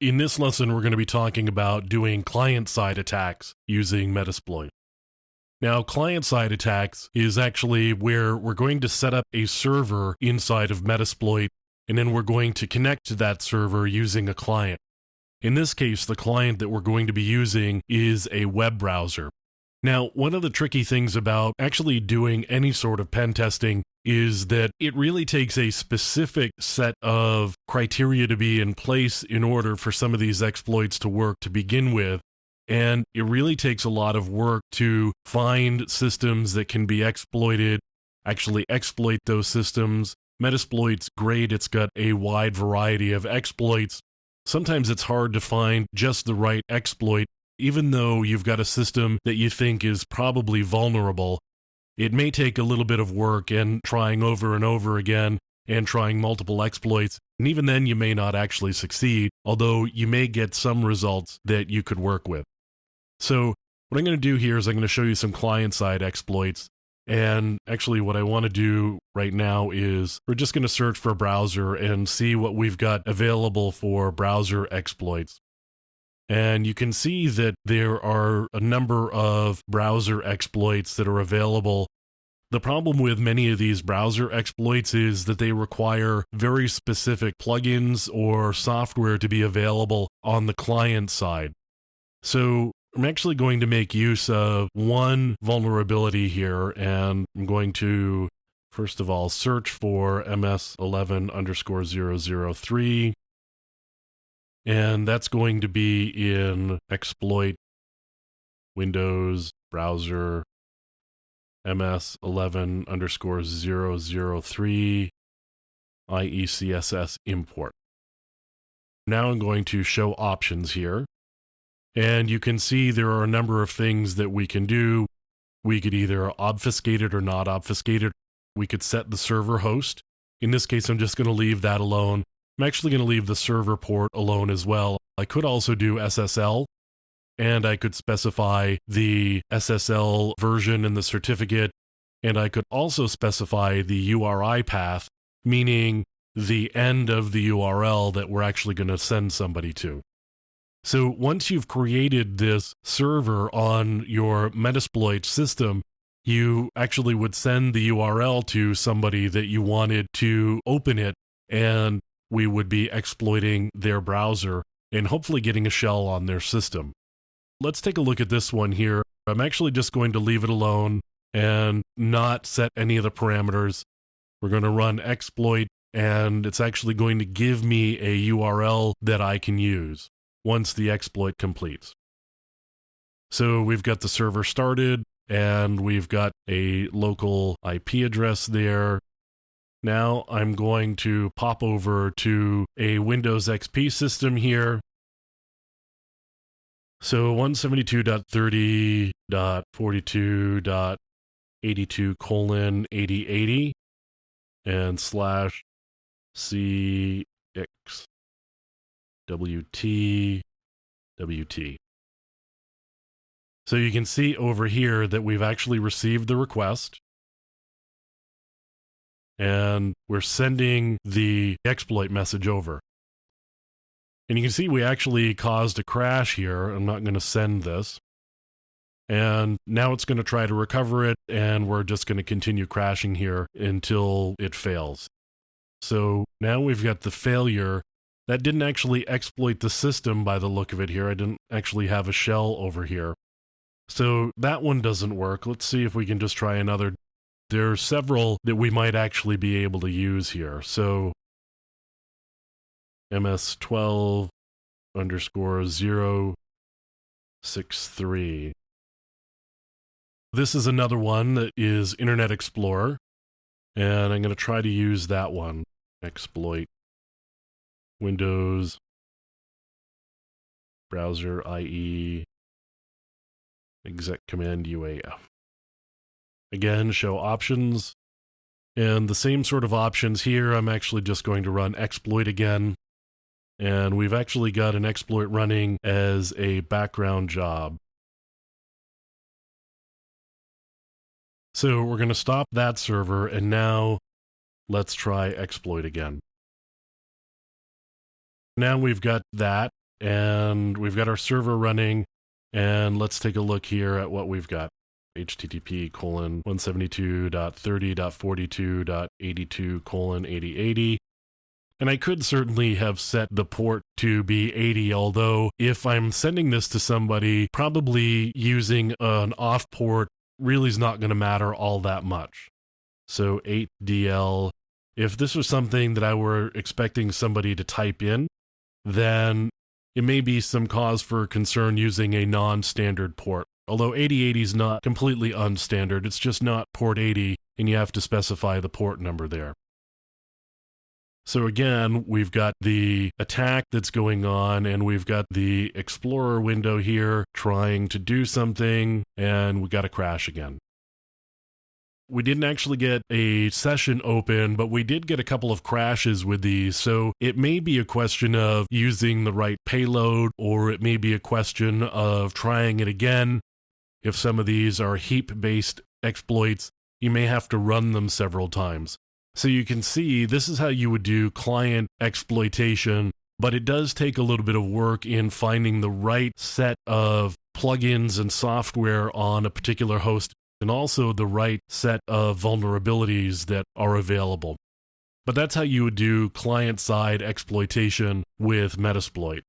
In this lesson, we're going to be talking about doing client-side attacks using Metasploit. Now, client-side attacks is actually where we're going to set up a server inside of Metasploit, and then we're going to connect to that server using a client. In this case, the client that we're going to be using is a web browser. Now, one of the tricky things about actually doing any sort of pen testing is that it really takes a specific set of criteria to be in place in order for some of these exploits to work to begin with. And it really takes a lot of work to find systems that can be exploited, actually exploit those systems. Metasploit's great. It's got a wide variety of exploits. Sometimes it's hard to find just the right exploit. Even though you've got a system that you think is probably vulnerable, it may take a little bit of work and trying over and over again and trying multiple exploits. And even then, you may not actually succeed, although you may get some results that you could work with. So what I'm going to do here is I'm going to show you some client-side exploits. And actually what I want to do right now is we're just going to search for browser and see what we've got available for browser exploits. And you can see that there are a number of browser exploits that are available. The problem with many of these browser exploits is that they require very specific plugins or software to be available on the client side. So I'm actually going to make use of one vulnerability here, and I'm going to, first of all, search for ms11_003. And that's going to be in exploit Windows browser ms11_003 IECSS import. Now I'm going to show options here. And you can see there are a number of things that we can do. We could either obfuscate it or not obfuscate it. We could set the server host. In this case, I'm just going to leave that alone. I'm actually going to leave the server port alone as well. I could also do SSL, and I could specify the SSL version and the certificate, and I could also specify the URI path, meaning the end of the URL that we're actually going to send somebody to. So once you've created this server on your Metasploit system, you actually would send the URL to somebody that you wanted to open it, and we would be exploiting their browser and hopefully getting a shell on their system. Let's take a look at this one here. I'm actually just going to leave it alone and not set any of the parameters. We're going to run exploit, and it's actually going to give me a URL that I can use once the exploit completes. So we've got the server started, and we've got a local IP address there. Now I'm going to pop over to a Windows XP system here. So 172.30.42.82:8080 and /cxwt. So you can see over here that we've actually received the request. And we're sending the exploit message over. And you can see we actually caused a crash here. I'm not going to send this. And now it's going to try to recover it, and we're just going to continue crashing here until it fails. So now we've got the failure. That didn't actually exploit the system by the look of it here. I didn't actually have a shell over here. So that one doesn't work. Let's see if we can just try another. There are several that we might actually be able to use here. So ms12_063. This is another one that is Internet Explorer, and I'm going to try to use that one. Exploit Windows browser IE exec command UAF. Again, show options, and the same sort of options here. I'm actually just going to run exploit again, and we've actually got an exploit running as a background job. So we're going to stop that server, and now let's try exploit again. Now we've got that, And we've got our server running, and let's take a look here at what we've got. http://172.30.42.82:8080. And I could certainly have set the port to be 80, although if I'm sending this to somebody, probably using an off port really is not going to matter all that much. So 8DL, if this was something that I were expecting somebody to type in, then it may be some cause for concern using a non-standard port. Although 8080 is not completely unstandard, it's just not port 80, and you have to specify the port number there. So again, we've got the attack that's going on, and we've got the Explorer window here trying to do something, and we got a crash again. We didn't actually get a session open, but we did get a couple of crashes with these, so it may be a question of using the right payload, or it may be a question of trying it again. If some of these are heap-based exploits, you may have to run them several times. So you can see this is how you would do client exploitation, but it does take a little bit of work in finding the right set of plugins and software on a particular host, and also the right set of vulnerabilities that are available. But that's how you would do client-side exploitation with Metasploit.